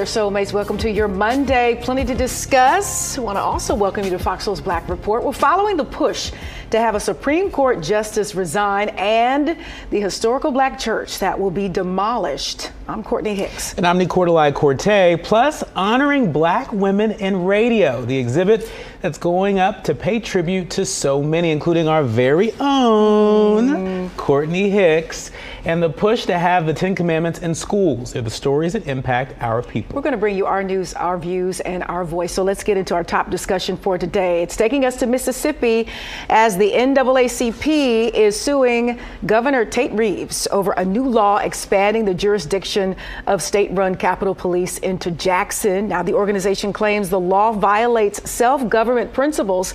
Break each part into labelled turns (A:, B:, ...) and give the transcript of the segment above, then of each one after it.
A: there, soulmates. Welcome to your Monday. Plenty to discuss. I want to also welcome you to FOXSOUL's Black Report. We're following the push to have a Supreme Court justice resign and the historical black church that will be demolished. I'm Courtney Hicks.
B: And I'm Nicordelai Corte. Plus, honoring black women in radio, the exhibit that's going up to pay tribute to so many, including our very own Courtney Hicks, and the push to have the 10 Commandments in schools. They're the stories that impact our people.
A: We're going to bring you our news, our views, and our voice. So let's get into our top discussion for today. It's taking us to Mississippi as the NAACP is suing Governor Tate Reeves over a new law expanding the jurisdiction of state-run Capitol Police into Jackson. Now, the organization claims the law violates self-government principles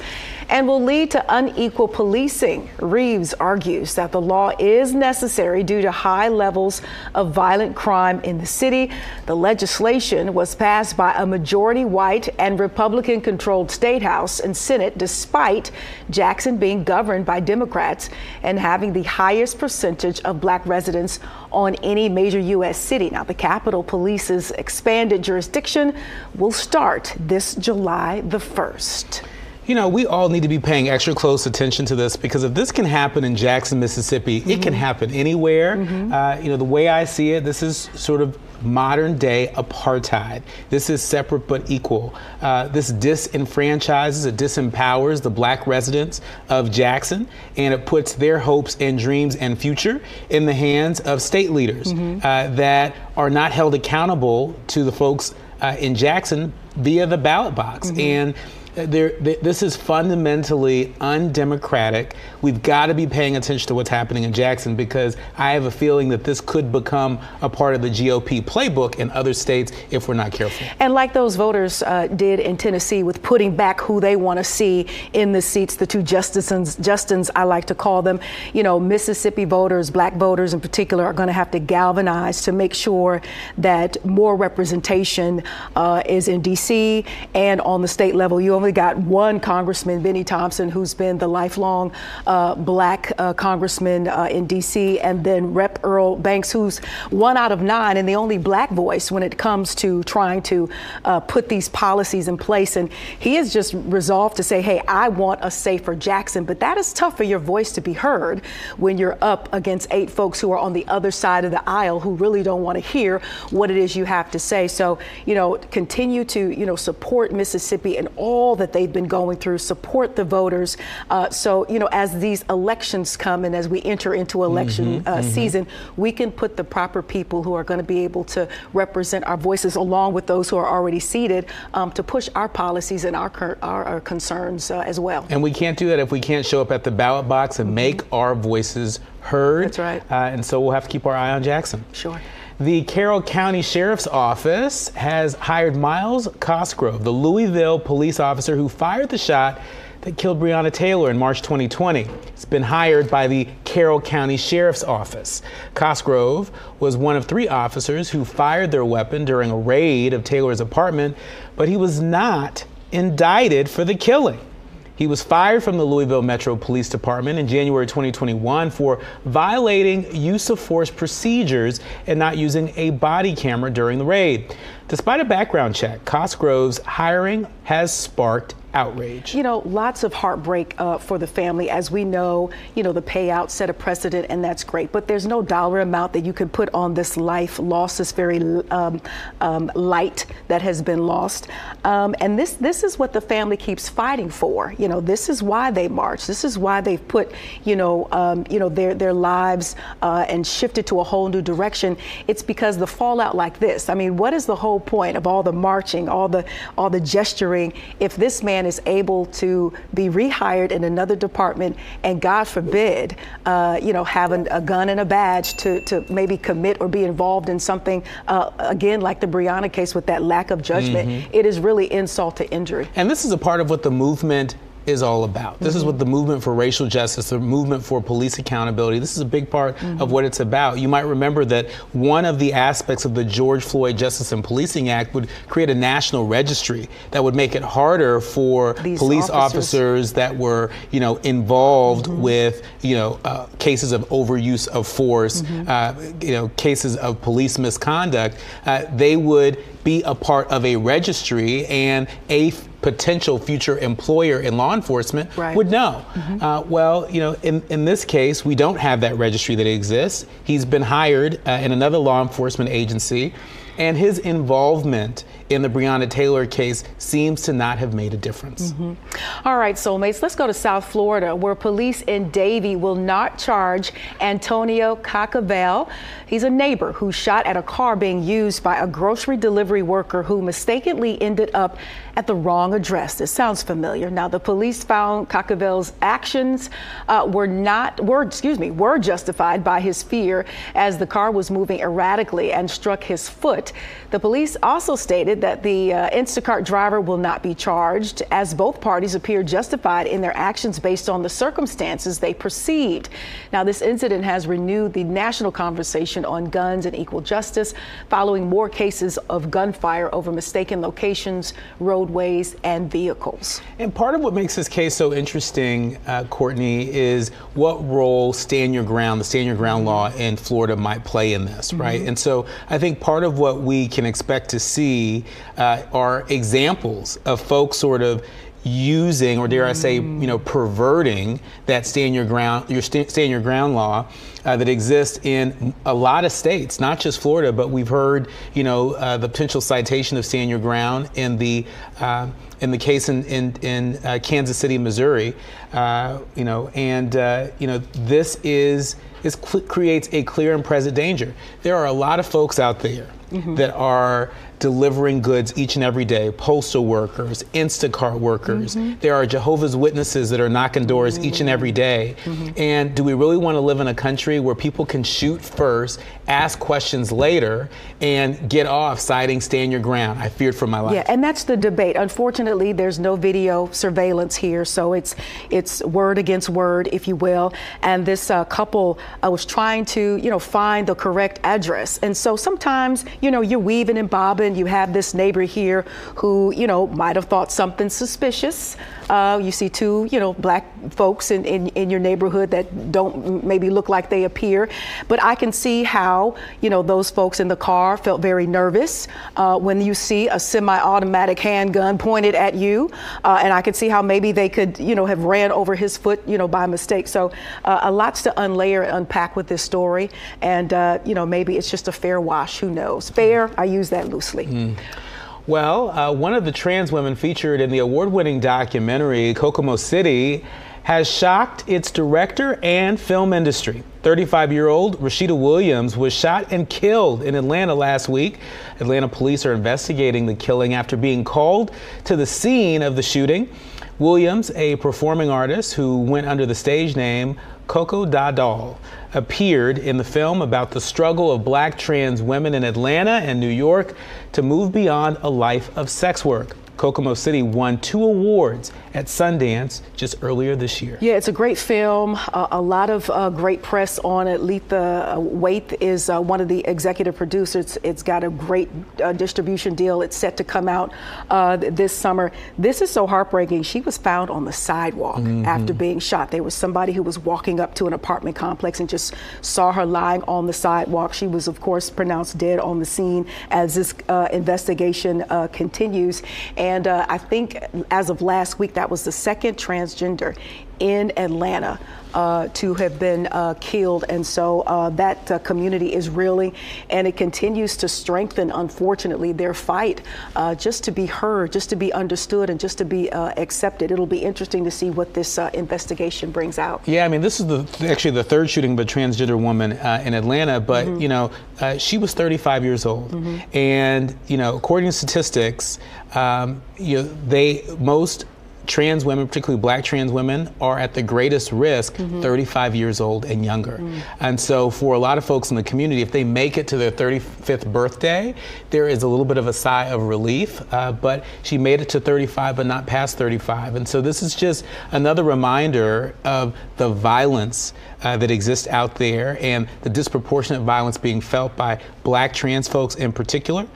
A: and will lead to unequal policing. Reeves argues that the law is necessary due to high levels of violent crime in the city. The legislation was passed by a majority white and Republican-controlled state house and Senate, despite Jackson being governed by Democrats and having the highest percentage of black residents on any major U.S. city. Now, the Capitol Police's expanded jurisdiction will start this July the 1st.
B: You know, we all need to be paying extra close attention to this, because if this can happen in Jackson, Mississippi, it can happen anywhere. You know, the way I see it, this is sort of modern day apartheid. This is separate but equal. This disenfranchises, it disempowers the black residents of Jackson, and it puts their hopes and dreams and future in the hands of state leaders that are not held accountable to the folks in Jackson via the ballot box. And this is fundamentally undemocratic. We've got to be paying attention to what's happening in Jackson, because I have a feeling that this could become a part of the GOP playbook in other states if we're not careful.
A: And like those voters did in Tennessee with putting back who they want to see in the seats, the two Justins, I like to call them, you know, Mississippi voters, black voters in particular, are going to have to galvanize to make sure that more representation is in D.C. and on the state level. You only got one congressman, Benny Thompson, who's been the lifelong black congressman in D.C., and then Rep. Earl Banks, who's 1 out of 9 and the only black voice when it comes to trying to put these policies in place. And he has just resolved to say, hey, I want a safer Jackson. But that is tough for your voice to be heard when you're up against 8 folks who are on the other side of the aisle who really don't want to hear what it is you have to say. So, you know, continue to, you know, support Mississippi and all that they've been going through, support the voters. So, you know, as these elections come and as we enter into election season, we can put the proper people who are going to be able to represent our voices along with those who are already seated to push our policies and our concerns as well. And
B: we can't do that if we can't show up at the ballot box and make our voices heard.
A: That's right.
B: And so we'll have to keep our eye on Jackson.
A: Sure.
B: The Carroll County Sheriff's Office has hired Miles Cosgrove, the Louisville police officer who fired the shot that killed Breonna Taylor in March 2020. He's been hired by the Carroll County Sheriff's Office. Cosgrove was one of 3 officers who fired their weapon during a raid of Taylor's apartment, but he was not indicted for the killing. He was fired from the Louisville Metro Police Department in January 2021 for violating use of force procedures and not using a body camera during the raid. Despite a background check, Cosgrove's hiring has sparked outrage.
A: You know, lots of heartbreak for the family. As we know, you know, the payout set a precedent, and that's great. But there's no dollar amount that you can put on this life loss, this very light that has been lost. And this is what the family keeps fighting for. You know, this is why they march. This is why they've put, their lives and shifted to a whole new direction. It's because the fallout like this. I mean, what is the whole point of all the marching, all the gesturing, if this man is able to be rehired in another department and, God forbid, having a gun and a badge to maybe commit or be involved in something, again, like the Breonna case with that lack of judgment, it is really insult to injury.
B: And this is a part of what the movement is all about. This is what the movement for racial justice, the movement for police accountability, this is a big part of what it's about. You might remember that one of the aspects of the George Floyd Justice and Policing Act would create a national registry that would make it harder for
A: These
B: police officers that were, involved with, cases of overuse of force, cases of police misconduct. They would be a part of a registry, and a potential future employer in law enforcement would know. Well, in this case, we don't have that registry that exists. He's been hired in another law enforcement agency, and his involvement in the Breonna Taylor case seems to not have made a difference.
A: All right, soulmates, let's go to South Florida, where police in Davie will not charge Antonio Cacavel. He's a neighbor who shot at a car being used by a grocery delivery worker who mistakenly ended up at the wrong address. This sounds familiar. Now, the police found Cacavel's actions were justified by his fear as the car was moving erratically and struck his foot. The police also stated that the Instacart driver will not be charged, as both parties appear justified in their actions based on the circumstances they perceived. Now, this incident has renewed the national conversation on guns and equal justice, following more cases of gunfire over mistaken locations, roadways, and vehicles.
B: And part of what makes this case so interesting, Courtney, is what role stand your ground, the stand your ground law in Florida might play in this, right? And so I think part of what we can expect to see are examples of folks sort of using, or dare I say, perverting that stand your ground law that exists in a lot of states, not just Florida, but we've heard, the potential citation of stand your ground in the case in Kansas City, Missouri, this creates a clear and present danger. There are a lot of folks out there that are delivering goods each and every day, postal workers, Instacart workers. There are Jehovah's Witnesses that are knocking doors each and every day. And do we really want to live in a country where people can shoot first, ask questions later, and get off citing stand your ground? I feared for my life.
A: Yeah, and that's the debate. Unfortunately, there's no video surveillance here, so it's word against word, if you will. And this couple was trying to, find the correct address. And so sometimes, you're weaving and bobbing. You have this neighbor here who, might have thought something suspicious. You see two, black folks in your neighborhood that don't maybe look like they appear. But I can see how, those folks in the car felt very nervous when you see a semi-automatic handgun pointed at you. And I could see how maybe they could, have ran over his foot, by mistake. So a lots to unlayer and unpack with this story. And, maybe it's just a fair wash. Who knows? Fair, I use that loosely.
B: Well, one of the trans women featured in the award-winning documentary Kokomo City has shocked its director and film industry. 35-year-old Rashida Williams was shot and killed in Atlanta last week. Atlanta police are investigating the killing after being called to the scene of the shooting. Williams, a performing artist who went under the stage name Coco Da Doll, appeared in the film about the struggle of black trans women in Atlanta and New York to move beyond a life of sex work. Kokomo City won 2 awards at Sundance just earlier this year.
A: Yeah, it's a great film. A lot of great press on it. Letha Waite is one of the executive producers. It's got a great distribution deal. It's set to come out this summer. This is so heartbreaking. She was found on the sidewalk after being shot. There was somebody who was walking up to an apartment complex and just saw her lying on the sidewalk. She was, of course, pronounced dead on the scene as this investigation continues. And I think as of last week, that was the second transgender in Atlanta to have been killed. And so that community is reeling, and it continues to strengthen, unfortunately, their fight just to be heard, just to be understood, and just to be accepted. It'll be interesting to see what this investigation brings out.
B: Yeah, I mean, this is actually the third shooting of a transgender woman in Atlanta, but, she was 35 years old. And, according to statistics, most trans women, particularly black trans women, are at the greatest risk 35 years old and younger. And so for a lot of folks in the community, if they make it to their 35th birthday, there is a little bit of a sigh of relief, but she made it to 35 but not past 35. And so this is just another reminder of the violence that exists out there and the disproportionate violence being felt by black trans folks in particular.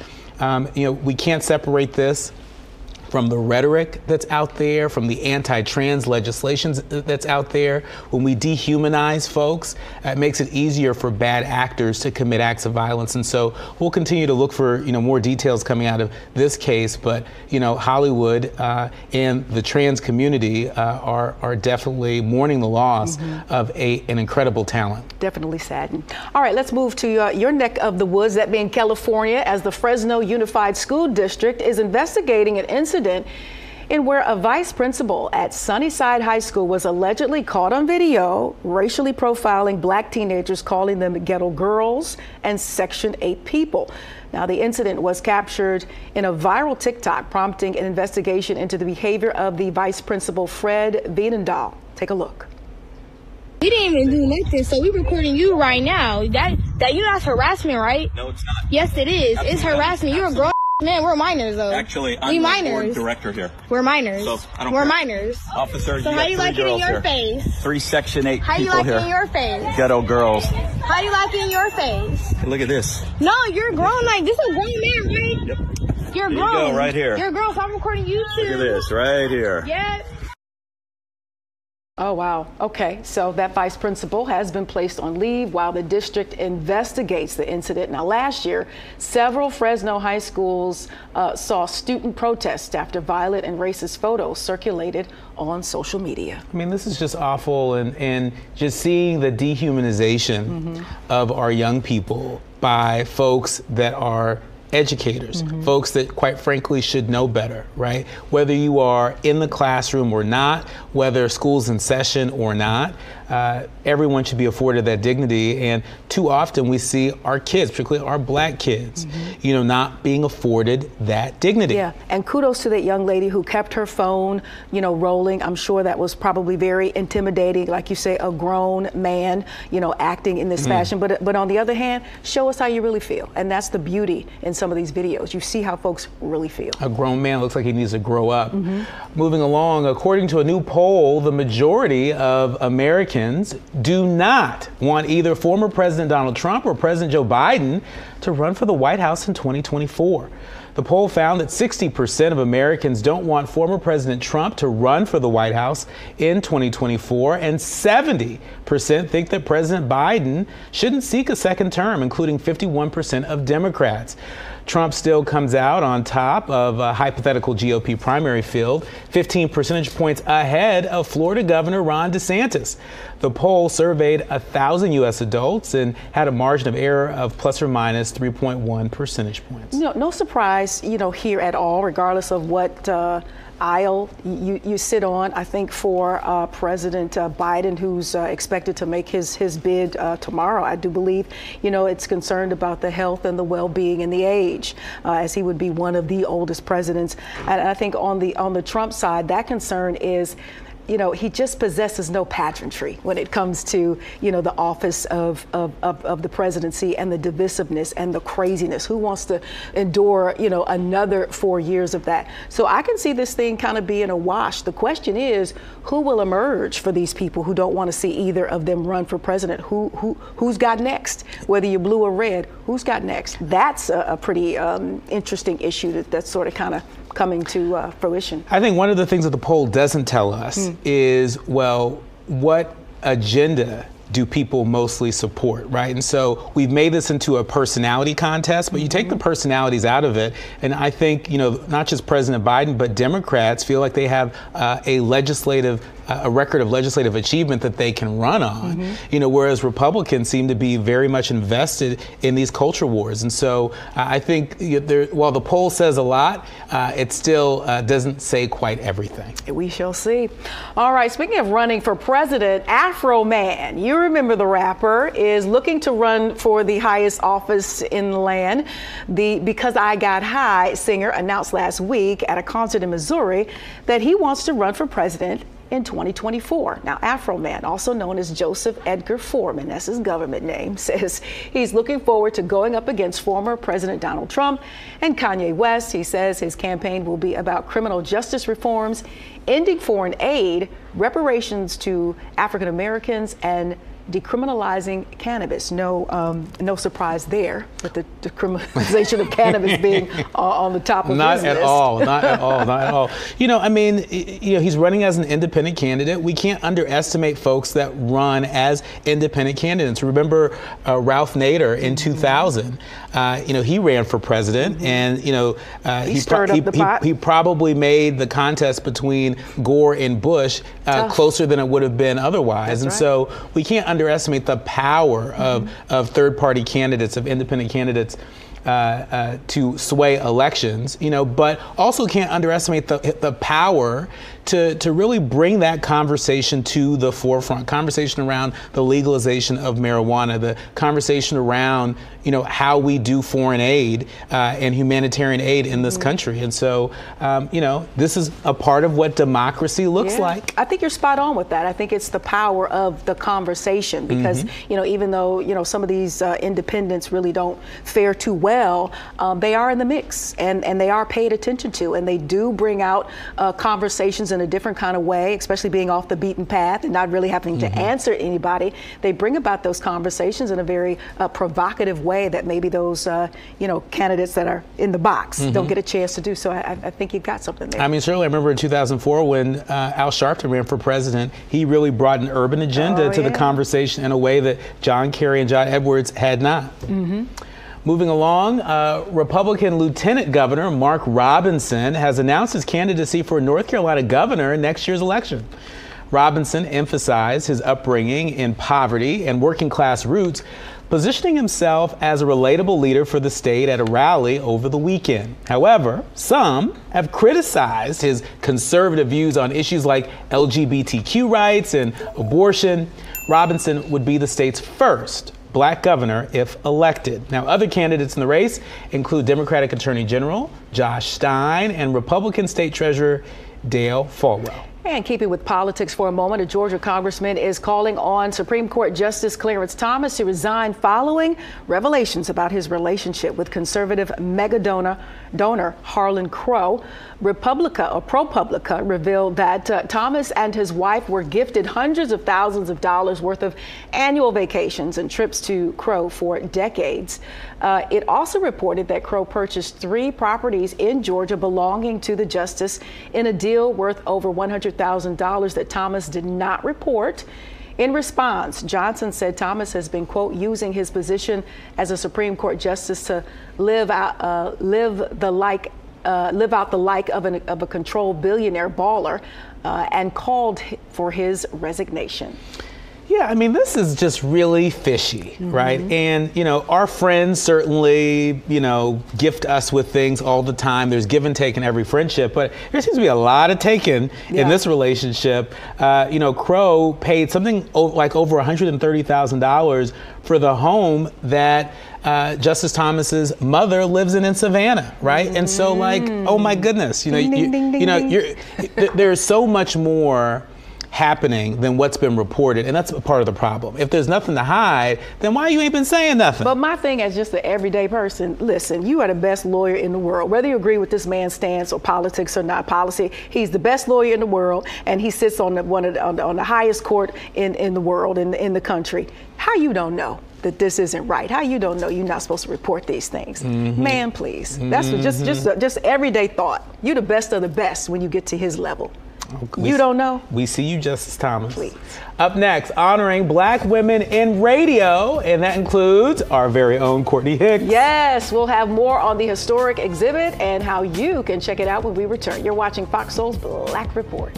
B: We can't separate this from the rhetoric that's out there, from the anti-trans legislations that's out there. When we dehumanize folks, it makes it easier for bad actors to commit acts of violence. And so we'll continue to look for more details coming out of this case. But Hollywood and the trans community are definitely mourning the loss of an incredible talent.
A: Definitely saddened. All right, let's move to your neck of the woods, that being California, as the Fresno Unified School District is investigating an incident in where a vice principal at Sunnyside High School was allegedly caught on video racially profiling black teenagers, calling them ghetto girls and Section 8 people. Now, the incident was captured in a viral TikTok, prompting an investigation into the behavior of the vice principal, Fred Vienendahl. Take a look.
C: We didn't even do nothing, so we're recording you right now. That that's harassment, right?
D: No, it's not.
C: Yes, it is. It's harassment. You're a grown man. We're minors, though.
D: Actually, I'm the board director here.
C: We're minors.
D: So I don't
C: We're
D: care.
C: minors.
D: Officer,
C: so how you like it in your face?
D: 3 Section 8
C: how
D: people
C: you like
D: here.
C: It in your face?
D: Ghetto girls.
C: How you like it in your face?
D: Hey, look at this.
C: No, you're grown. Like, this is a grown man, right?
D: Yep.
C: You're
D: Here
C: grown.
D: you go, right here.
C: You're grown, so I'm recording you too.
D: Look at this, right here.
C: Yeah.
A: Oh, wow. Okay, so that vice principal has been placed on leave while the district investigates the incident. Now, last year, several Fresno high schools saw student protests after violent and racist photos circulated on social media.
B: I mean, this is just awful, and just seeing the dehumanization of our young people by folks that are educators, folks that quite frankly should know better, right? Whether you are in the classroom or not, whether school's in session or not, everyone should be afforded that dignity. And too often we see our kids, particularly our black kids, not being afforded that dignity.
A: Yeah, and kudos to that young lady who kept her phone, rolling. I'm sure that was probably very intimidating, like you say, a grown man, acting in this fashion. But on the other hand, show us how you really feel. And that's the beauty in some of these videos. You see how folks really feel.
B: A grown man looks like he needs to grow up. Moving along, according to a new poll, the majority of Americans do not want either former President Donald Trump or President Joe Biden to run for the White House in 2024. The poll found that 60% of Americans don't want former President Trump to run for the White House in 2024, and 70% think that President Biden shouldn't seek a second term, including 51% of Democrats. Trump still comes out on top of a hypothetical GOP primary field, 15 percentage points ahead of Florida Governor Ron DeSantis. The poll surveyed 1,000 U.S. adults and had a margin of error of plus or minus 3.1 percentage points.
A: No surprise, here at all, regardless of what aisle you sit on. I think for President Biden, who's expected to make his bid tomorrow, I do believe, it's concerned about the health and the well-being and the age, as he would be one of the oldest presidents. And I think on the Trump side, that concern is, he just possesses no pageantry when it comes to, the office of the presidency and the divisiveness and the craziness. Who wants to endure, another 4 years of that? So I can see this thing kind of being a wash. The question is, who will emerge for these people who don't want to see either of them run for president? Who's got next? Whether you're blue or red, who's got next? That's a pretty interesting issue that's sort of kind of coming to fruition.
B: I think one of the things that the poll doesn't tell us is, well, what agenda do people mostly support, right? And so we've made this into a personality contest, but you take the personalities out of it, and I think, not just President Biden, but Democrats feel like they have a legislative a record of legislative achievement that they can run on, you know, whereas Republicans seem to be very much invested in these culture wars. And so I think while the poll says a lot, it still doesn't say quite everything.
A: We shall see. All right, speaking of running for president, Afro Man, you remember the rapper, is looking to run for the highest office in the land. The Because I Got High singer announced last week at a concert in Missouri that he wants to run for president in 2024. Now, Afro Man, also known as Joseph Edgar Foreman, that's his government name, says he's looking forward to going up against former President Donald Trump and Kanye West. He says his campaign will be about criminal justice reforms, ending foreign aid, reparations to African Americans, and decriminalizing cannabis. No surprise there with the decriminalization of cannabis being on the top of his list.
B: Not at all. Not at all. You know, I mean, you know, he's running as an independent candidate. We can't underestimate folks that run as independent candidates. Remember Ralph Nader in 2000. You know, he ran for president, and you know, he probably made the contest between Gore and Bush closer than it would have been otherwise. And so we can't underestimate the power of third-party candidates, of independent candidates to sway elections, you know, but also can't underestimate the power to really bring that conversation to the forefront, conversation around the legalization of marijuana, the conversation around, you know, how we do foreign aid and humanitarian aid in this country. And so, you know, this is a part of what democracy looks like.
A: I think you're spot on with that. I think it's the power of the conversation because, you know, even though, you know, some of these independents really don't fare too well, they are in the mix and they are paid attention to, and they do bring out conversations in a different kind of way, especially being off the beaten path and not really having to answer anybody. They bring about those conversations in a very provocative way that maybe those, you know, candidates that are in the box don't get a chance to do. So I think you got something there.
B: I mean, certainly I remember in 2004 when Al Sharpton ran for president, he really brought an urban agenda to the conversation in a way that John Kerry and John Edwards had not. Moving along, Republican Lieutenant Governor Mark Robinson has announced his candidacy for North Carolina governor in next year's election. Robinson emphasized his upbringing in poverty and working class roots, positioning himself as a relatable leader for the state at a rally over the weekend. However, some have criticized his conservative views on issues like LGBTQ rights and abortion. Robinson would be the state's first Black governor if elected. Now, other candidates in the race include Democratic Attorney General Josh Stein and Republican State Treasurer Dale Folwell.
A: And keeping with politics for a moment, a Georgia congressman is calling on Supreme Court Justice Clarence Thomas to resign following revelations about his relationship with conservative mega donor Harlan Crow. ProPublica revealed that Thomas and his wife were gifted hundreds of thousands of dollars worth of annual vacations and trips to Crow for decades. It also reported that Crow purchased 3 properties in Georgia belonging to the justice in a deal worth over $100,000 that Thomas did not report. In response, Johnson said Thomas has been, quote, using his position as a Supreme Court justice to live out the like of a controlled billionaire baller and called for his resignation.
B: Yeah, I mean, this is just really fishy, right? And, you know, our friends certainly, you know, gift us with things all the time. There's give and take in every friendship, but there seems to be a lot of taking in this relationship. You know, Crow paid something like over $130,000 for the home that Justice Thomas's mother lives in Savannah, right? And so, like, oh my goodness, you know, there's so much more happening than what's been reported, and that's a part of the problem. If there's nothing to hide, then why you ain't been saying nothing?
A: But my thing as just an everyday person, listen, you are the best lawyer in the world. Whether you agree with this man's stance or politics or not policy, he's the best lawyer in the world, and he sits on the highest court in the world, in the country. How you don't know that this isn't right? How you don't know you're not supposed to report these things? Man, please. That's just everyday thought. You're the best of the best when you get to his level. You don't know?
B: We see you, Justice Thomas.
A: Please.
B: Up next, honoring Black women in radio, and that includes our very own Courtney Hicks.
A: Yes, we'll have more on the historic exhibit and how you can check it out when we return. You're watching Fox Soul's Black Report.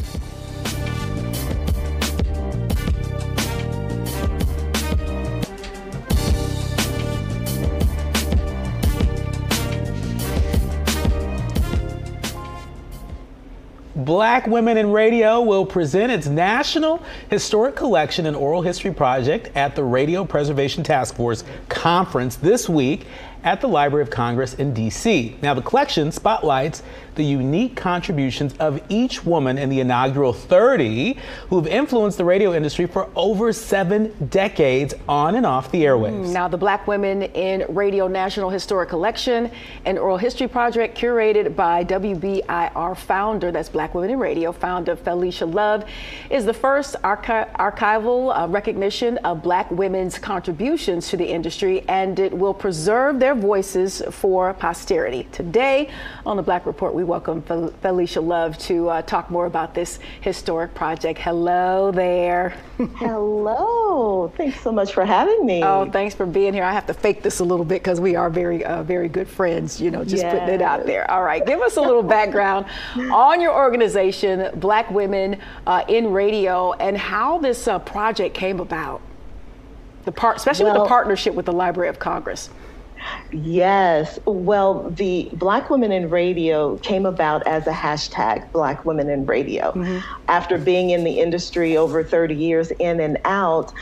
B: Black Women in Radio will present its National Historic Collection and Oral History Project at the Radio Preservation Task Force Conference this week at the Library of Congress in D.C. Now, the collection spotlights the unique contributions of each woman in the inaugural 30 who have influenced the radio industry for over 7 decades on and off the airwaves.
A: Now, the Black Women in Radio National Historic Collection and Oral History Project, curated by WBIR founder, that's Black Women in Radio, founder Felicia Love, is the first archival recognition of Black women's contributions to the industry, and it will preserve their voices for posterity. Today on the Black Report, we welcome Felicia Love to talk more about this historic project. Hello there.
E: Hello. Thanks so much for having me.
A: Oh, thanks for being here. I have to fake this a little bit because we are very good friends, you know, just putting it out there. All right, give us a little background on your organization, Black Women in Radio, and how this project came about, especially with the partnership with the Library of Congress.
E: Yes. Well, the Black Women in Radio came about as a hashtag, Black Women in Radio. After being in the industry over 30 years in and out,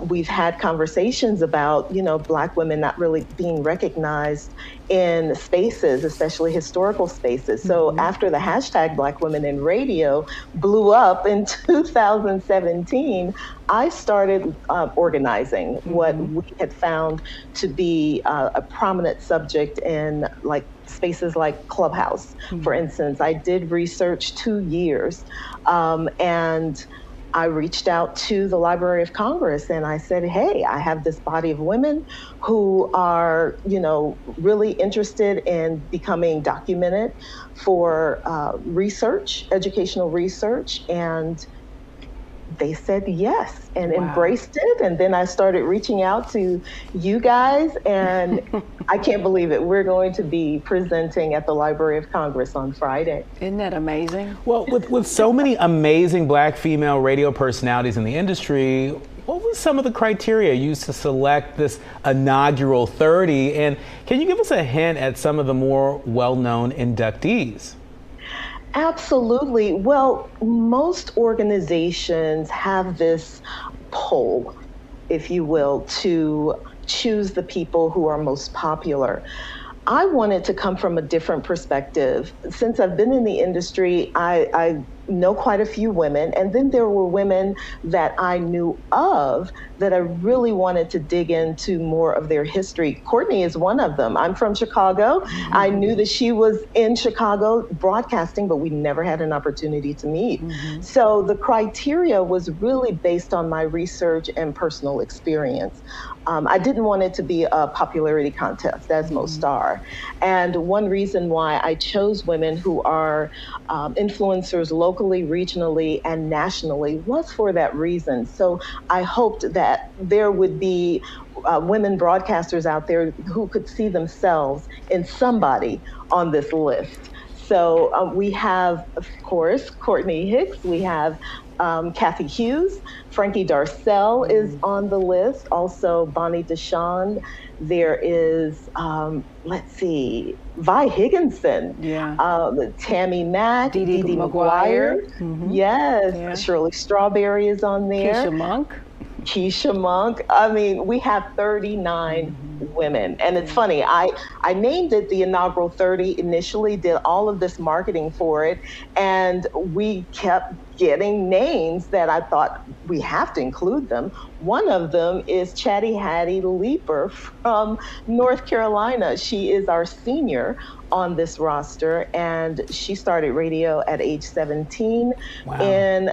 E: we've had conversations about, you know, Black women not really being recognized in spaces, especially historical spaces. So after the hashtag Black Women in Radio blew up in 2017, I started organizing what we had found to be a prominent subject in spaces like Clubhouse. For instance, I did research 2 years, and I reached out to the Library of Congress and I said, hey, I have this body of women who are, you know, really interested in becoming documented for research, educational research, and they said yes and embraced it. And then I started reaching out to you guys, and I can't believe it. We're going to be presenting at the Library of Congress on Friday.
A: Isn't that amazing?
B: Well, with so many amazing Black female radio personalities in the industry, what was some of the criteria used to select this inaugural 30? And can you give us a hint at some of the more well-known inductees?
E: Absolutely. Well, most organizations have this poll, if you will, to choose the people who are most popular. I wanted to come from a different perspective. Since I've been in the industry, I know quite a few women, and then there were women that I knew of that I really wanted to dig into more of their history. Courtney is one of them. I'm from Chicago. I knew that she was in Chicago broadcasting, but we never had an opportunity to meet. So the criteria was really based on my research and personal experience. I didn't want it to be a popularity contest, as most are. And one reason why I chose women who are influencers locally, regionally, and nationally was for that reason. So I hoped that there would be women broadcasters out there who could see themselves in somebody on this list. So we have, of course, Courtney Hicks. We have Kathy Hughes. Frankie Darcell is on the list. Also, Bonnie DeShawn. There is, let's see, Vi Higginson, Tammy Mack, Dee Dee McGuire. Yes, Shirley Strawberry is on there. Keisha Monk. I mean, we have 39 women. And it's funny, I named it the inaugural 30 initially, did all of this marketing for it, and we kept getting names that I thought we have to include them. One of them is Chatty Hattie Leaper from North Carolina. She is our senior on this roster, and she started radio at age 17 in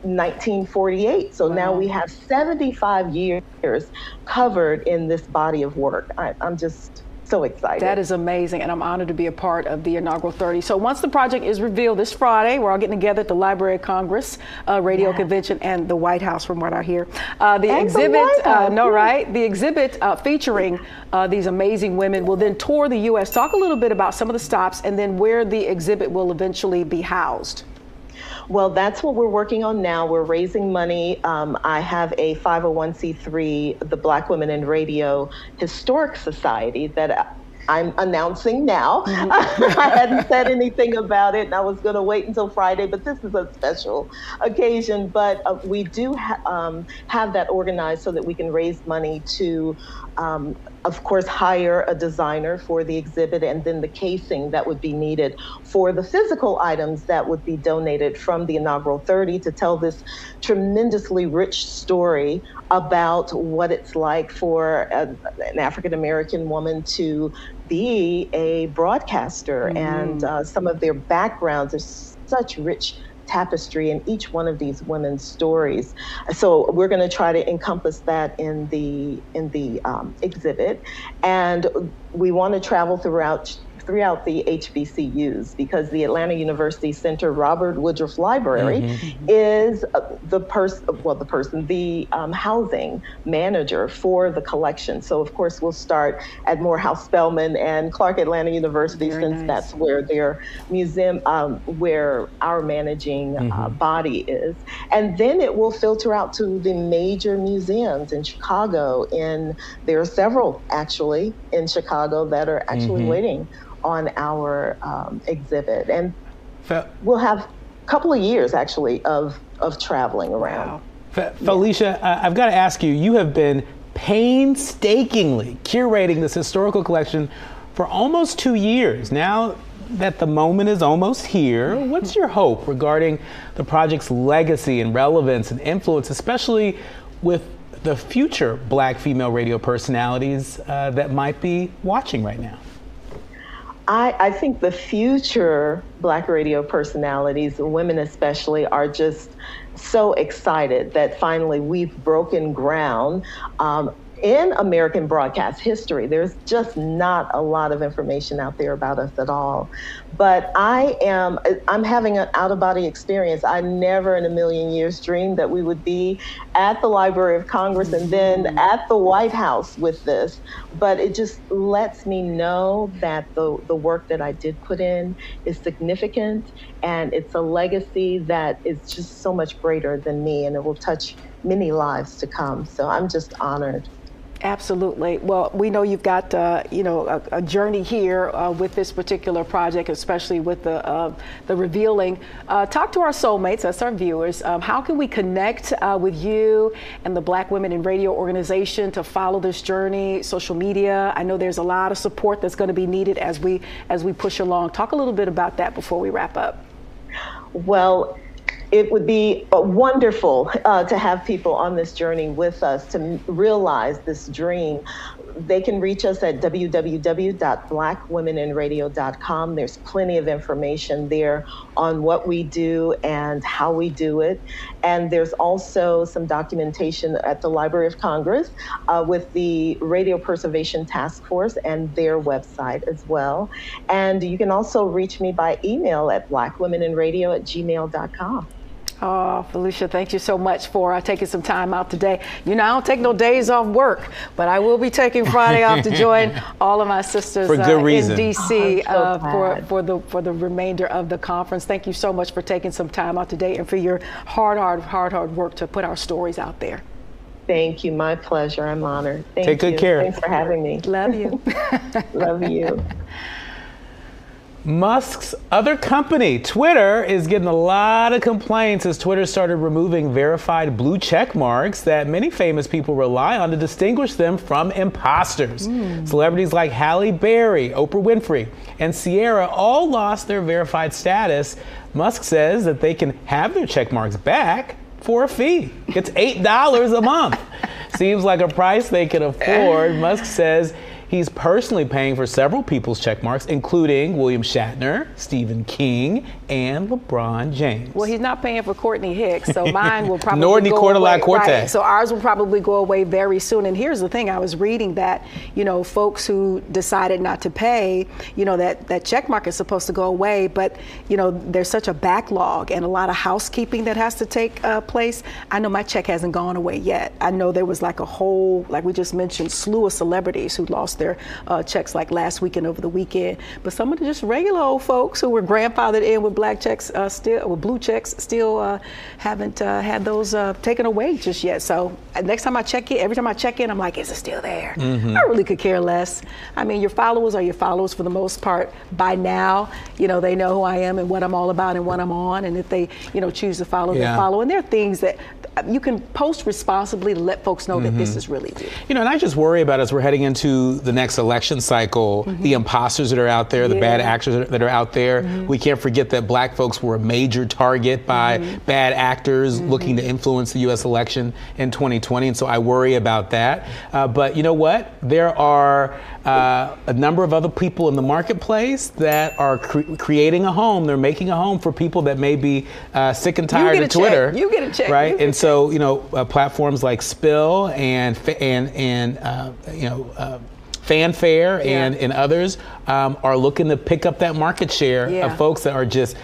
E: 1948. So now we have 75 years covered in this body of work. I'm just so excited.
A: That is amazing, and I'm honored to be a part of the inaugural 30. So once the project is revealed this Friday, we're all getting together at the Library of Congress radio convention and the White House, from what I hear. The exhibit featuring these amazing women will then tour the U.S. Talk a little bit about some of the stops and then where the exhibit will eventually be housed.
E: Well, that's what we're working on now. We're raising money. I have a 501c3, the Black Women in Radio Historic Society, that I'm announcing now. I hadn't said anything about it, and I was going to wait until Friday, but this is a special occasion. But we do have that organized so that we can raise money to, of course, hire a designer for the exhibit, and then the casing that would be needed for the physical items that would be donated from the inaugural 30 to tell this tremendously rich story about what it's like for an African-American woman to be a broadcaster. And some of their backgrounds are such rich tapestry in each one of these women's stories. So we're going to try to encompass that in the exhibit, and we want to travel throughout the HBCUs, because the Atlanta University Center Robert Woodruff Library is the housing manager for the collection. So of course we'll start at Morehouse Spelman and Clark Atlanta University, since that's where their museum, where our managing body is. And then it will filter out to the major museums in Chicago. There are several actually in Chicago that are actually waiting on our exhibit, and we'll have a couple of years actually of traveling around.
B: Wow. Felicia, I've got to ask you, you have been painstakingly curating this historical collection for almost 2 years. Now that the moment is almost here, what's your hope regarding the project's legacy and relevance and influence, especially with the future Black female radio personalities that might be watching right now?
E: I think the future Black radio personalities, women especially, are just so excited that finally we've broken ground in American broadcast history. There's just not a lot of information out there about us at all. But I'm having an out-of-body experience. I never in a million years dreamed that we would be at the Library of Congress and then at the White House with this. But it just lets me know that the work that I did put in is significant, and it's a legacy that is just so much greater than me, and it will touch many lives to come. So I'm just honored.
A: Absolutely. Well, we know you've got a journey here with this particular project, especially with the revealing. Talk to our soulmates, that's our viewers. How can we connect with you and the Black Women in Radio organization to follow this journey? Social media. I know there's a lot of support that's going to be needed as we push along. Talk a little bit about that before we wrap up.
E: Well, it would be wonderful to have people on this journey with us to realize this dream. They can reach us at www.blackwomeninradio.com. There's plenty of information there on what we do and how we do it. And there's also some documentation at the Library of Congress with the Radio Preservation Task Force and their website as well. And you can also reach me by email at blackwomeninradio@gmail.com.
A: Oh, Felicia, thank you so much for taking some time out today. You know, I don't take no days off work, but I will be taking Friday off to join all of my sisters
B: for good reason.
A: In D.C. For the remainder of the conference. Thank you so much for taking some time out today and for your hard work to put our stories out there.
E: Thank you. My pleasure. I'm honored.
B: Take good care.
E: Thanks for having me.
A: Love you.
E: Love you.
B: Musk's other company, Twitter, is getting a lot of complaints as Twitter started removing verified blue check marks that many famous people rely on to distinguish them from imposters. Celebrities like Halle Berry, Oprah Winfrey, and Ciara all lost their verified status. Musk says that they can have their check marks back for a fee. It's $8 a month. Seems like a price they can afford. Musk says he's personally paying for several people's check marks, including William Shatner, Stephen King, and LeBron James.
A: Well, he's not paying for Courtney Hicks, so mine will probably
B: Nor
A: go away.
B: Cortez.
A: Right, so ours will probably go away very soon. And here's the thing, I was reading that, folks who decided not to pay, that check mark is supposed to go away, but, there's such a backlog and a lot of housekeeping that has to take place. I know my check hasn't gone away yet. I know there was like a whole, like we just mentioned, slew of celebrities who lost lost their checks like last weekend over the weekend. But some of the just regular old folks who were grandfathered in with black checks with blue checks still haven't had those taken away just yet. So next time I check in, every time I check in, I'm like, is it still there? I really could care less. I mean, your followers are your followers for the most part. By now, they know who I am and what I'm all about and what I'm on. And if they, choose to follow, they follow. And there are things that you can post responsibly to let folks know that this is really you.
B: And I just worry about as we're heading into the next election cycle, the imposters that are out there, the bad actors that are out there. We can't forget that black folks were a major target by bad actors looking to influence the U.S. election in 2020. And so I worry about that. But you know what? There are a number of other people in the marketplace that are creating a home. They're making a home for people that may be sick and tired of Twitter.
A: You get a check.
B: Right? And so, platforms like Spill and Fanfare and others are looking to pick up that market share of folks that are just,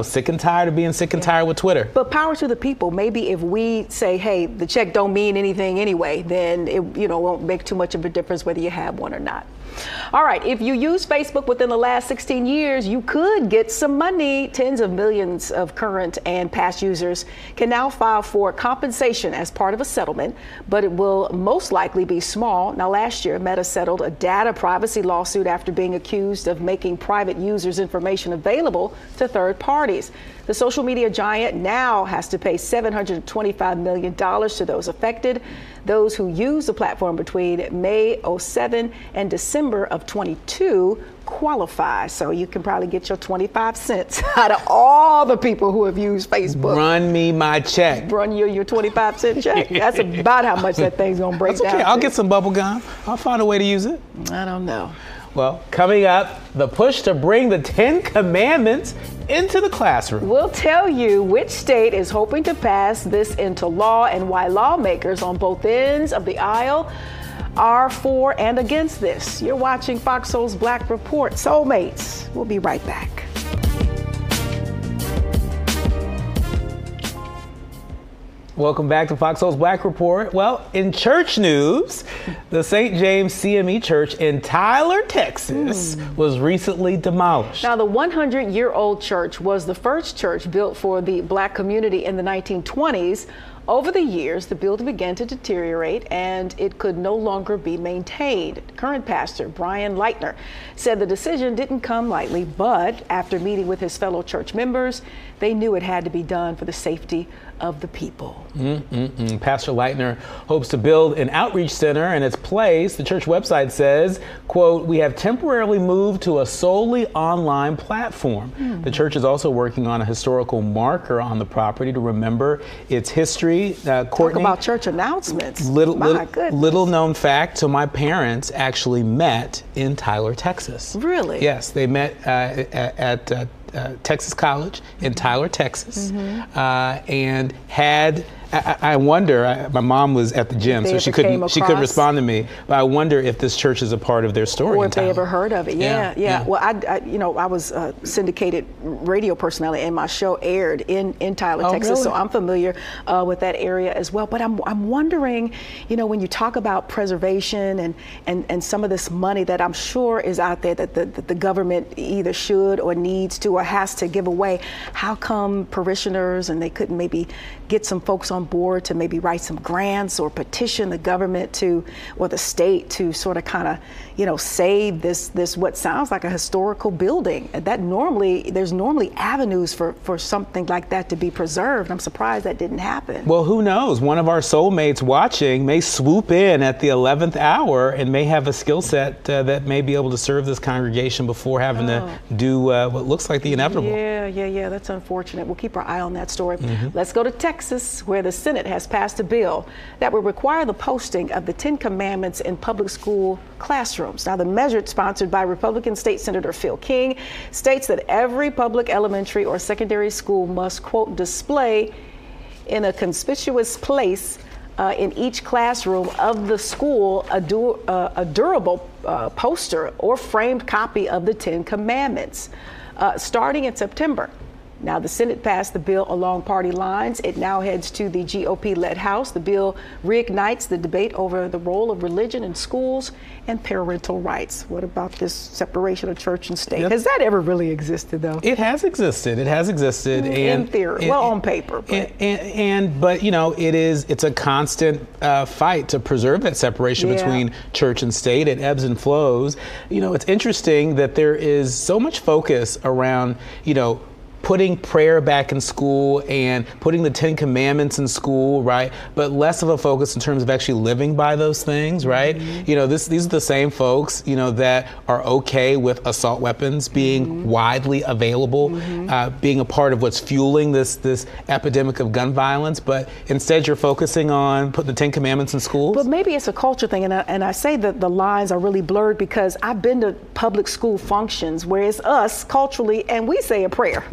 B: sick and tired of being sick and tired with Twitter.
A: But power to the people. Maybe if we say, hey, the check don't mean anything anyway, then it, won't make too much of a difference whether you have one or not. All right, if you use Facebook within the last 16 years, you could get some money. Tens of millions of current and past users can now file for compensation as part of a settlement, but it will most likely be small. Now, last year, Meta settled a data privacy lawsuit after being accused of making private users' information available to third parties. The social media giant now has to pay $725 million to those affected. Those who use the platform between May 07 and December of 22 qualify. So you can probably get your 25 cents out of all the people who have used Facebook.
B: Run me my check.
A: Run you your 25 cent check. That's about how much that thing's going to break down.
B: Okay, I'll get some bubble gum. I'll find a way to use it.
A: I don't know.
B: Well, coming up, the push to bring the 10 Commandments into the classroom.
A: We'll tell you which state is hoping to pass this into law and why lawmakers on both ends of the aisle are for and against this. You're watching FOXSOUL's Black Report. Soulmates. We'll be right back.
B: Welcome back to FOXSOUL's Black Report. Well, in church news, the St. James CME Church in Tyler, Texas was recently demolished.
A: Now, the 100-year-old church was the first church built for the black community in the 1920s. Over the years, the building began to deteriorate and it could no longer be maintained. Current pastor Brian Leitner said the decision didn't come lightly, but after meeting with his fellow church members, they knew it had to be done for the safety of the people.
B: Pastor Leitner hopes to build an outreach center in its place. The church website says, quote, "We have temporarily moved to a solely online platform." The church is also working on a historical marker on the property to remember its history.
A: Talk about church announcements.
B: Little known fact, so my parents actually met in Tyler, Texas.
A: Really?
B: Yes, they met at Texas College in Tyler, Texas, and had. I wonder. My mom was at the gym, so she couldn't respond to me. But I wonder if this church is a part of their story.
A: Or if they ever heard of it. Yeah. Well, I was a syndicated radio personality, and my show aired in Tyler, Texas.
B: Really?
A: So I'm familiar with that area as well. But I'm wondering, when you talk about preservation and some of this money that I'm sure is out there that the government either should or needs to or has to give away, how come parishioners and they couldn't maybe get some folks on board to maybe write some grants or petition the government or the state to sort of kind of, save this what sounds like a historical building. That there's normally avenues for something like that to be preserved. I'm surprised that didn't happen.
B: Well, who knows? One of our soulmates watching may swoop in at the 11th hour and may have a skill set that may be able to serve this congregation before having to do what looks like the inevitable.
A: Yeah, that's unfortunate. We'll keep our eye on that story. Let's go to Texas, where the Senate has passed a bill that will require the posting of the 10 Commandments in public school classrooms. Now, the measure, sponsored by Republican State Senator Phil King, states that every public elementary or secondary school must, quote, display in a conspicuous place in each classroom of the school a durable poster or framed copy of the 10 Commandments. Starting in September, Now, the Senate passed the bill along party lines. It now heads to the GOP-led House. The bill reignites the debate over the role of religion in schools and parental rights. What about this separation of church and state? Yep. Has that ever really existed, though?
B: It has existed. It has existed.
A: In theory. Well, on paper.
B: But you know, it's a constant fight to preserve that separation between church and state. It ebbs and flows. You know, it's interesting that there is so much focus around, you know, putting prayer back in school and putting the 10 Commandments in school, right? But less of a focus in terms of actually living by those things, right? Mm-hmm. You know, these are the same folks, you know, that are okay with assault weapons being widely available, being a part of what's fueling this epidemic of gun violence. But instead, you're focusing on putting the 10 Commandments in schools.
A: But maybe it's a culture thing, and I say that the lines are really blurred because I've been to public school functions where it's us culturally, and we say a prayer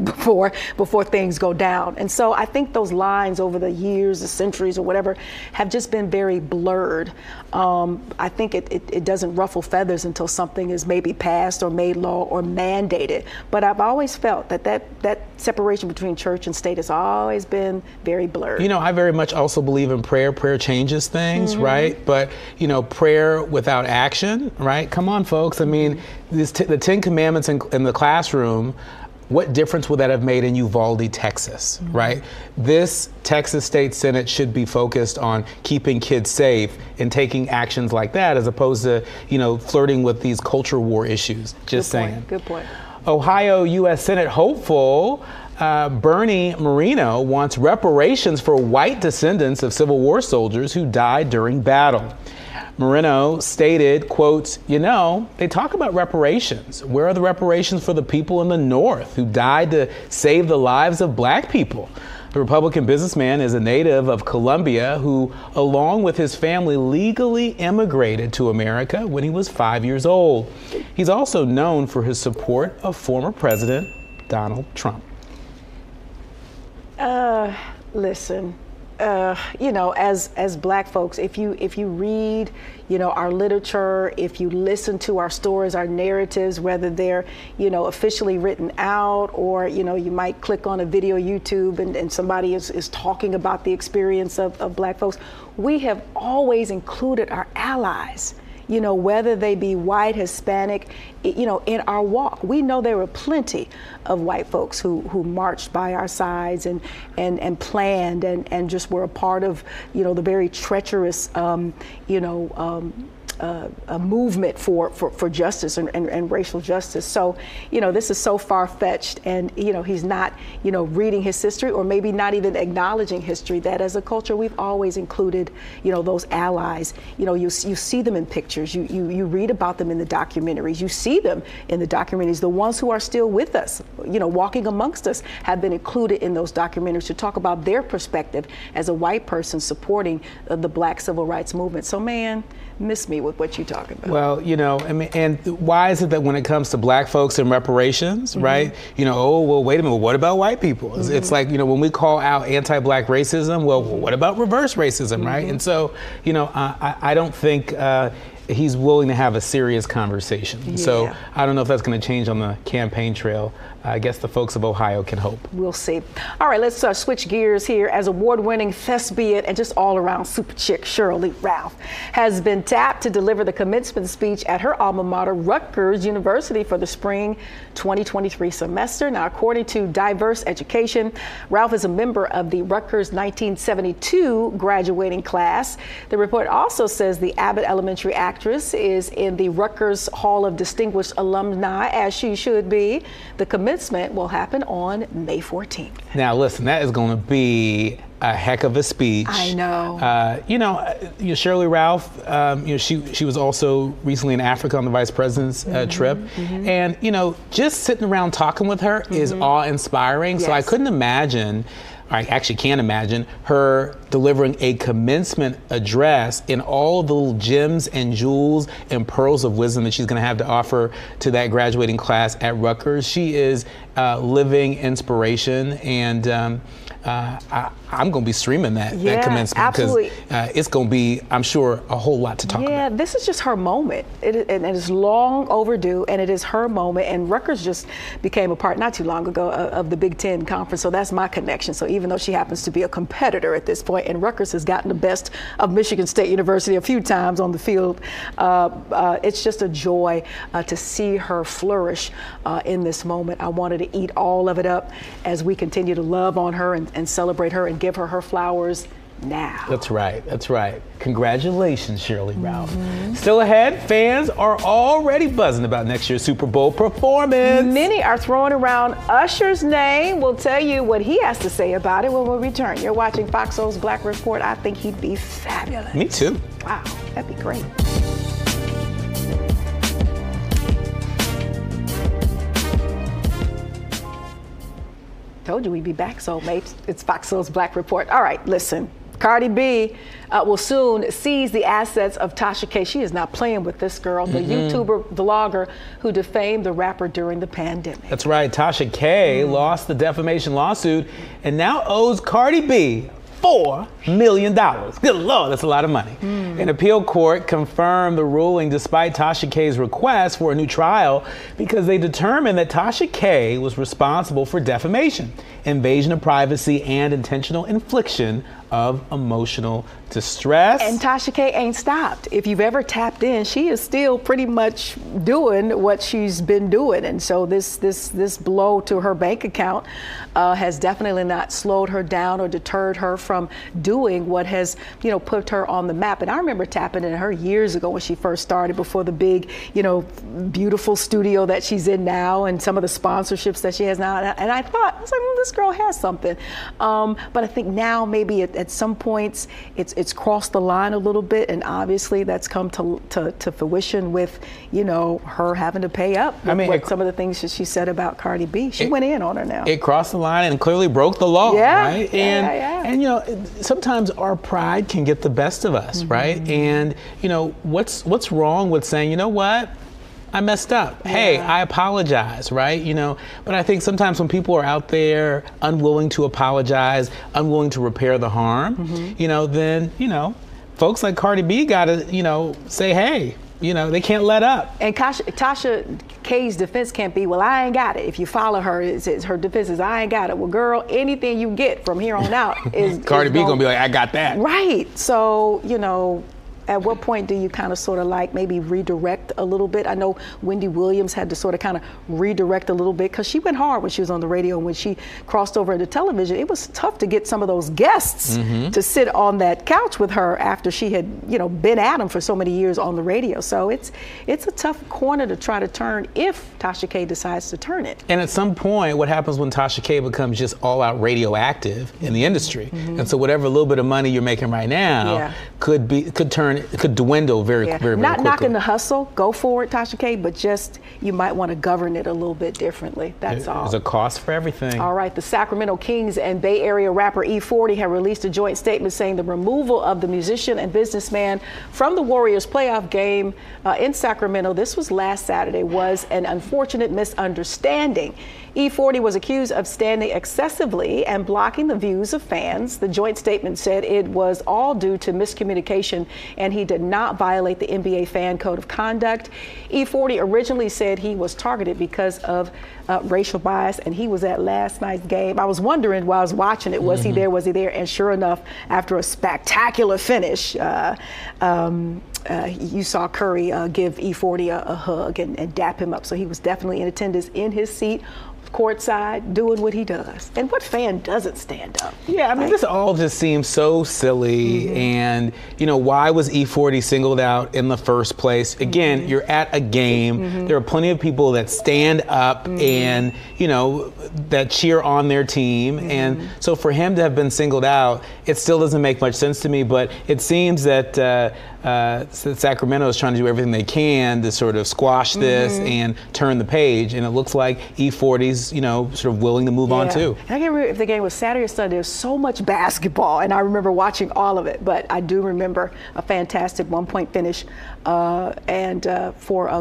A: before things go down. And so I think those lines over the years, the centuries or whatever, have just been very blurred. I think it doesn't ruffle feathers until something is maybe passed or made law or mandated. But I've always felt that separation between church and state has always been very blurred.
B: You know, I very much also believe in prayer. Prayer changes things, right? But, you know, prayer without action, right? Come on, folks. I mean, the 10 Commandments in the classroom, what difference would that have made in Uvalde, Texas, right? This Texas State Senate should be focused on keeping kids safe and taking actions like that, as opposed to, you know, flirting with these culture war issues. Just saying.
A: Good point.
B: Ohio U.S. Senate hopeful Bernie Moreno wants reparations for white descendants of Civil War soldiers who died during battle. Moreno stated, quote, you know, they talk about reparations. Where are the reparations for the people in the North who died to save the lives of black people? The Republican businessman is a native of Colombia who, along with his family, legally immigrated to America when he was 5 years old. He's also known for his support of former President Donald Trump.
A: Listen. You know, as black folks, if you read, you know, our literature, if you listen to our stories, our narratives, whether they're, you know, officially written out or, you know, you might click on a video YouTube and somebody is talking about the experience of black folks, we have always included our allies, you know, whether they be white, Hispanic, you know, in our walk. We know there were plenty of white folks who marched by our sides and planned and just were a part of, you know, the very treacherous, a movement for justice and racial justice. So, you know, this is so far-fetched, and, you know, he's not, you know, reading his history or maybe not even acknowledging history, that as a culture we've always included, you know, those allies. You know, you see them in pictures, you read about them in the documentaries, you see them in the documentaries. The ones who are still with us, you know, walking amongst us, have been included in those documentaries to talk about their perspective as a white person supporting the black civil rights movement. So, man, miss me with what you're talking about.
B: Well, you know, I mean, and why is it that when it comes to black folks and reparations, right, you know, oh, well, wait a minute, what about white people? It's like, you know, when we call out anti-black racism, well, what about reverse racism, right? And so, you know, I don't think he's willing to have a serious conversation. Yeah. So I don't know if that's going to change on the campaign trail. I guess the folks of Ohio can hope.
A: We'll see. All right, let's switch gears here. As award-winning thespian and just all-around super chick Shirley Ralph has been tapped to deliver the commencement speech at her alma mater, Rutgers University, for the spring 2023 semester. Now, according to Diverse Education, Ralph is a member of the Rutgers 1972 graduating class. The report also says the Abbott Elementary actress is in the Rutgers Hall of Distinguished Alumni, as she should be. The commencement will happen on May 14th.
B: Now, listen, that is going to be a heck of a speech.
A: I know.
B: You know, Shirley Ralph, you know, she was also recently in Africa on the vice president's trip. And, you know, just sitting around talking with her is awe-inspiring. Yes. So I couldn't imagine, I actually can't imagine her delivering a commencement address in all the little gems and jewels and pearls of wisdom that she's going to have to offer to that graduating class at Rutgers. She is living inspiration, and I'm going to be streaming that commencement because it's going to be, I'm sure, a whole lot to talk about.
A: Yeah, this is just her moment. And it is long overdue, and it is her moment. And Rutgers just became a part not too long ago of the Big Ten Conference, so that's my connection. So even though she happens to be a competitor at this point, and Rutgers has gotten the best of Michigan State University a few times on the field, it's just a joy to see her flourish in this moment. I wanted to eat all of it up as we continue to love on her and celebrate her and give her flowers now.
B: That's right. That's right. Congratulations, Shirley Ralph. Still ahead, fans are already buzzing about next year's Super Bowl performance.
A: Many are throwing around Usher's name. We'll tell you what he has to say about it when we return. You're watching Fox Soul's Black Report. I think he'd be fabulous.
B: Me too.
A: Wow, that'd be great. Told you we'd be back, soulmates. It's Fox Soul's Black Report. All right, listen. Cardi B will soon seize the assets of Tasha K. She is not playing with this girl, the YouTuber vlogger who defamed the rapper during the pandemic.
B: That's right. Tasha K lost the defamation lawsuit and now owes Cardi B $4 million. Good Lord, that's a lot of money. An appeal court confirmed the ruling despite Tasha K's request for a new trial because they determined that Tasha K was responsible for defamation, invasion of privacy, and intentional infliction of emotional distress.
A: And Tasha K ain't stopped. If you've ever tapped in, she is still pretty much doing what she's been doing. And so this blow to her bank account has definitely not slowed her down or deterred her from doing what has, put her on the map. And I remember tapping in her years ago when she first started, before the big, beautiful studio that she's in now and some of the sponsorships that she has now. And I thought, I was like, well, this girl has something. But I think now maybe at some points it's crossed the line a little bit, and obviously that's come to fruition with her having to pay up with some of the things that she said about Cardi B. She went in on her now.
B: It crossed the line and clearly broke the law, right?
A: And
B: sometimes our pride can get the best of us, right? And what's wrong with saying, you know what? I messed up. Hey, I apologize, right? But I think sometimes when people are out there unwilling to apologize, unwilling to repair the harm, then, folks like Cardi B gotta, say, hey, they can't let up.
A: And Tasha K's defense can't be, well, I ain't got it. If you follow her, her defense is, I ain't got it. Well, girl, anything you get from here on out is
B: Cardi B gonna be like, I got that.
A: Right. So, at what point do you kind of sort of like maybe redirect a little bit? I know Wendy Williams had to sort of kind of redirect a little bit because she went hard when she was on the radio. When she crossed over into television, it was tough to get some of those guests to sit on that couch with her after she had, been at them for so many years on the radio. So it's a tough corner to try to turn if Tasha K decides to turn it.
B: And at some point, what happens when Tasha K becomes just all out radioactive in the industry? And so whatever little bit of money you're making right now could dwindle very quickly.
A: Not knocking the hustle, go for it, Tasha K, but just you might want to govern it a little bit differently. That's all.
B: There's a cost for everything.
A: All right, the Sacramento Kings and Bay Area rapper E40 have released a joint statement saying the removal of the musician and businessman from the Warriors playoff game in Sacramento, this was last Saturday, was an unfortunate misunderstanding. E40 was accused of standing excessively and blocking the views of fans. The joint statement said it was all due to miscommunication and he did not violate the NBA fan code of conduct. E40 originally said he was targeted because of racial bias, and he was at last night's game. I was wondering while I was watching it, was he there, was he there? And sure enough, after a spectacular finish, you saw Curry give E40 a hug and dap him up. So he was definitely in attendance in his seat, courtside, doing what he does. And what fan doesn't stand up?
B: Yeah, I mean, this all just seems so silly. And, why was E40 singled out in the first place? Again, you're at a game. There are plenty of people that stand up and, that cheer on their team. And so for him to have been singled out, it still doesn't make much sense to me. But it seems that Sacramento is trying to do everything they can to sort of squash this and turn the page. And it looks like E40's, sort of willing to move on too.
A: And I can't remember if the game was Saturday or Sunday. There was so much basketball, and I remember watching all of it. But I do remember a fantastic one-point finish for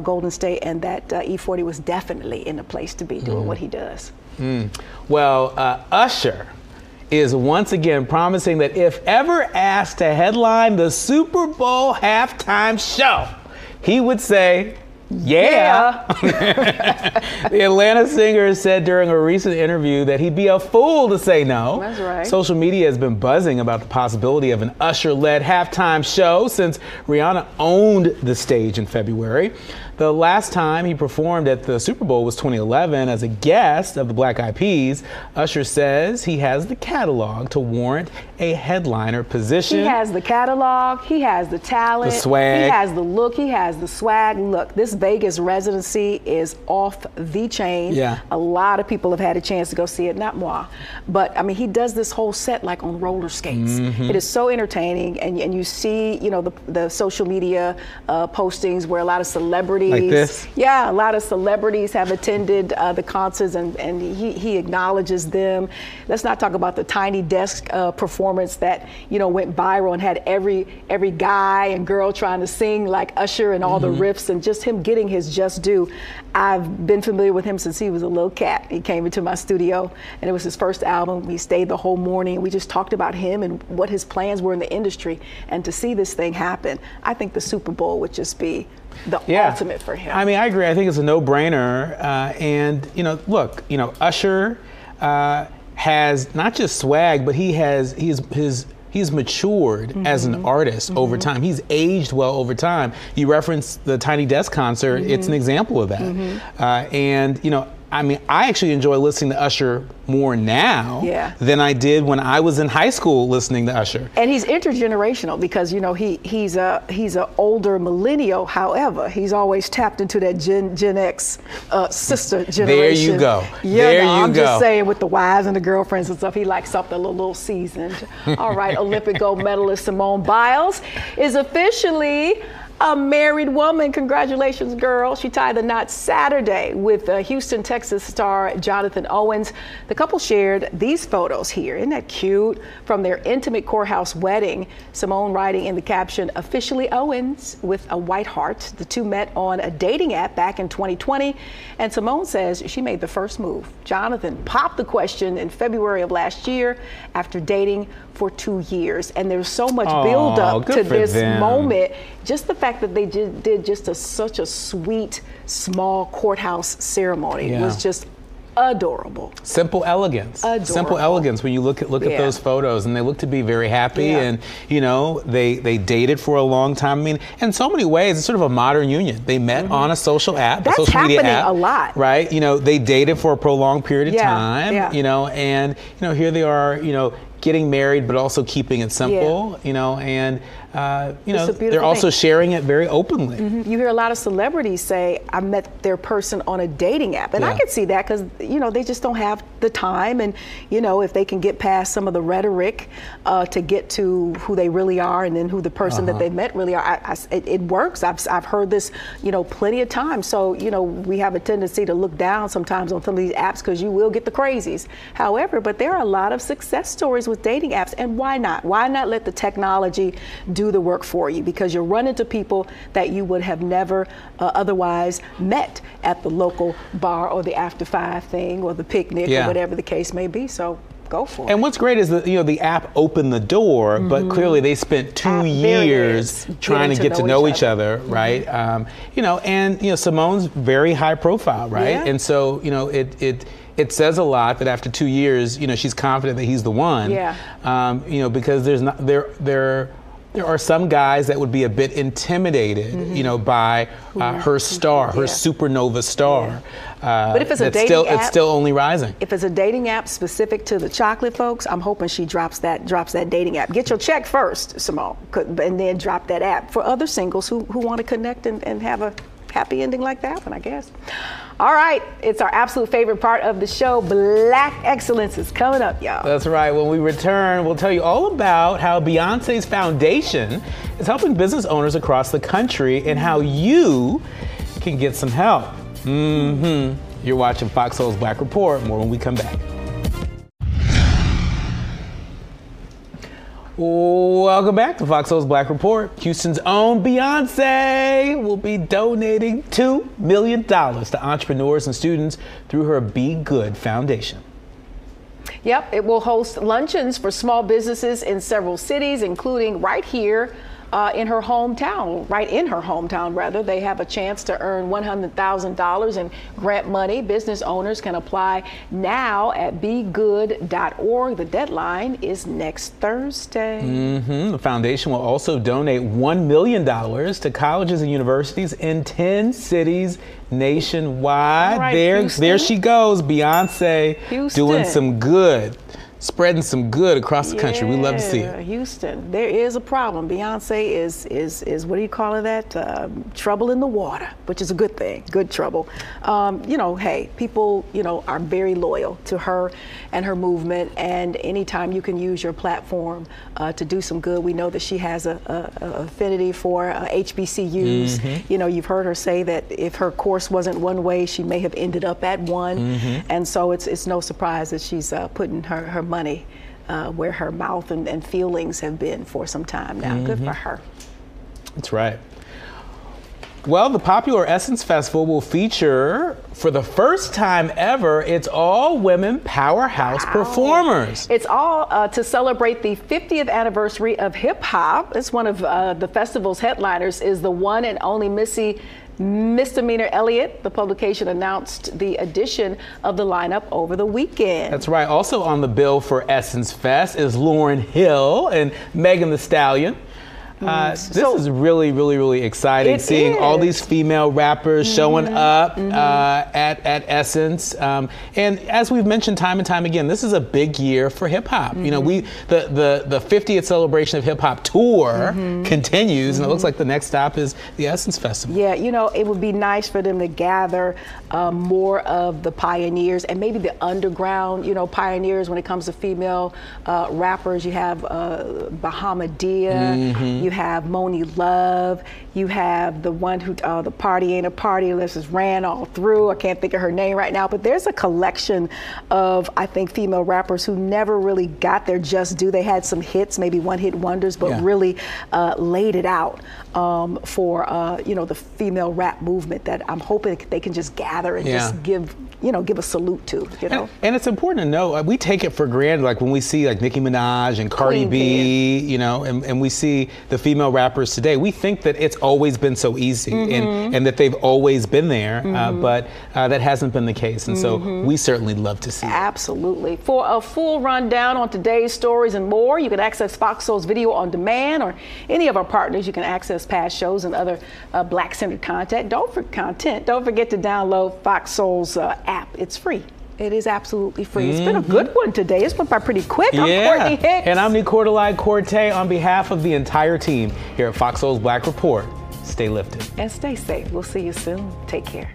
A: Golden State, and that E40 was definitely in the place to be doing what he does.
B: Well, Usher is once again promising that if ever asked to headline the Super Bowl halftime show, he would say, yeah. The Atlanta singer said during a recent interview that he'd be a fool to say no.
A: That's right.
B: Social media has been buzzing about the possibility of an Usher-led halftime show since Rihanna owned the stage in February. The last time he performed at the Super Bowl was 2011 as a guest of the Black Eyed Peas. Usher says he has the catalog to warrant a headliner position.
A: He has the catalog, he has the talent,
B: the swag,
A: he has the look, he has the swag. Look, this Vegas residency is off the chain.
B: Yeah.
A: A lot of people have had a chance to go see it, not moi. But I mean, he does this whole set like on roller skates. It is so entertaining, and you see, you know, the social media postings where a lot of celebrities,
B: like this?
A: Yeah, a lot of celebrities have attended the concerts, and he acknowledges them. Let's not talk about the Tiny Desk performance that, you know, went viral and had every guy and girl trying to sing like Usher and all the riffs, and just him getting his just due. I've been familiar with him since he was a little cat. He came into my studio, and it was his first album. We stayed the whole morning. We just talked about him and what his plans were in the industry. And to see this thing happen, I think the Super Bowl would just be the ultimate for him.
B: I mean, I agree. I think it's a no-brainer. And, you know, look, you know, Usher has not just swag, but he's matured as an artist over time. He's aged well over time. You referenced the Tiny Desk concert. It's an example of that. And, you know, I mean, I actually enjoy listening to Usher more now than I did when I was in high school listening to Usher. And
A: he's intergenerational because, you know, he's a older millennial. However, he's always tapped into that Gen X sister generation.
B: There you go.
A: I'm just saying, with the wives and the girlfriends and stuff, he likes something a little seasoned. All right, Olympic gold medalist Simone Biles is officially a married woman. Congratulations, girl. She tied the knot Saturday with Houston, Texas star Jonathan Owens. The couple shared these photos here. Isn't that cute? From their intimate courthouse wedding. Simone writing in the caption, officially Owens, with a white heart. The two met on a dating app back in 2020. And Simone says she made the first move. Jonathan popped the question in February of last year after dating for 2 years. And there's so much build up to this moment. Just the fact that they did just such a sweet, small courthouse ceremony was just adorable.
B: Simple elegance.
A: Adorable.
B: Simple elegance when you look at those photos, and they look to be very happy, and you know, they dated for a long time. I mean, in so many ways, it's sort of a modern union. They met on a social app,
A: That's
B: a social media app,
A: happening a lot.
B: Right? You know, they dated for a prolonged period of time, you know, and you know, here they are, you know, getting married, but also keeping it simple, you know, and you know, they're also sharing it very openly.
A: You hear a lot of celebrities say, I met their person on a dating app. And I can see that because, you know, they just don't have the time. And, you know, if they can get past some of the rhetoric to get to who they really are and then who the person that they met really are, it works. I've heard this, you know, plenty of times. So, you know, we have a tendency to look down sometimes on some of these apps because you will get the crazies. However, but there are a lot of success stories with dating apps. And why not? Why not let the technology do the work for you? Because you run into people that you would have never otherwise met at the local bar or the after 5 thing or the picnic or whatever the case may be. So go for it.
B: And what's great is that, you know, the app opened the door, but clearly they spent 2 years trying to get to know each other, right? You know, and you know, Simone's very high profile, right? And so, you know, it says a lot that after 2 years, you know, she's confident that he's the one. You know, because there are some guys that would be a bit intimidated, you know, by her star, her supernova star.
A: But if it's a dating app,
B: it's still only rising.
A: If it's a dating app specific to the chocolate folks, I'm hoping she drops that dating app. Get your check first, Simone, and then drop that app for other singles who want to connect and have a happy ending like that one, I guess. All right, it's our absolute favorite part of the show. Black Excellence is coming up, y'all.
B: That's right. When we return, we'll tell you all about how Beyonce's foundation is helping business owners across the country and how you can get some help. You're watching Fox Soul's Black Report. More when we come back. Welcome back to Fox Soul's Black Report. Houston's own Beyonce will be donating $2 million to entrepreneurs and students through her BeyGOOD Foundation.
A: Yep, it will host luncheons for small businesses in several cities, including right here in her hometown, rather. They have a chance to earn $100,000 in grant money. Business owners can apply now at BeyGOOD.org. The deadline is next Thursday.
B: The foundation will also donate $1 million to colleges and universities in 10 cities nationwide.
A: Right,
B: there she goes, Beyonce, doing some good. Spreading some good across the country. We love to see it.
A: Houston, there is a problem. Beyonce is what do you call that? Trouble in the water, which is a good thing, good trouble. You know, hey, people, you know, are very loyal to her and her movement, and anytime you can use your platform to do some good, we know that she has a affinity for HBCUs. You know, you've heard her say that if her course wasn't one way, she may have ended up at one, and so it's no surprise that she's putting her money where her mouth and feelings have been for some time now. Good for her.
B: That's right. Well, the popular Essence Festival will feature, for the first time ever, its all-women powerhouse performers.
A: It's all to celebrate the 50th anniversary of hip-hop. It's one of the festival's headliners is the one and only Misdemeanor Elliott. The publication announced the addition of the lineup over the weekend.
B: That's right. Also on the bill for Essence Fest is Lauryn Hill and Megan Thee Stallion. This is really, really, really exciting, seeing all these female rappers showing up at Essence. And as we've mentioned time and time again, this is a big year for hip hop. You know, the 50th celebration of hip hop tour continues, and it looks like the next stop is the Essence Festival.
A: Yeah, you know, it would be nice for them to gather more of the pioneers and maybe the underground, you know, pioneers when it comes to female rappers. You have Bahamadia. You have Moni Love. You have the one who, the Party Ain't a Party list is ran all through. I can't think of her name right now, but there's a collection of, I think, female rappers who never really got their just due. They had some hits, maybe one-hit wonders, but really laid it out for, you know, the female rap movement that I'm hoping they can just gather and just give, you know, give a salute to, you know.
B: And it's important to know, we take it for granted, like when we see like Nicki Minaj and Cardi B, you know, and we see the female rappers today, we think that it's always been so easy and that they've always been there, but that hasn't been the case. And so we certainly love to see it.
A: Absolutely. For a full rundown on today's stories and more, you can access FOXSOUL's video on demand, or any of our partners. You can access past shows and other Black-centered content. Don't forget to download FOXSOUL's app. It's free. It is absolutely free. It's been a good one today. It's went by pretty quick. I'm Courtney Hicks.
B: And I'm Nicordelai Corte. On behalf of the entire team here at FOXSOUL's Black Report, stay lifted.
A: And stay safe. We'll see you soon. Take care.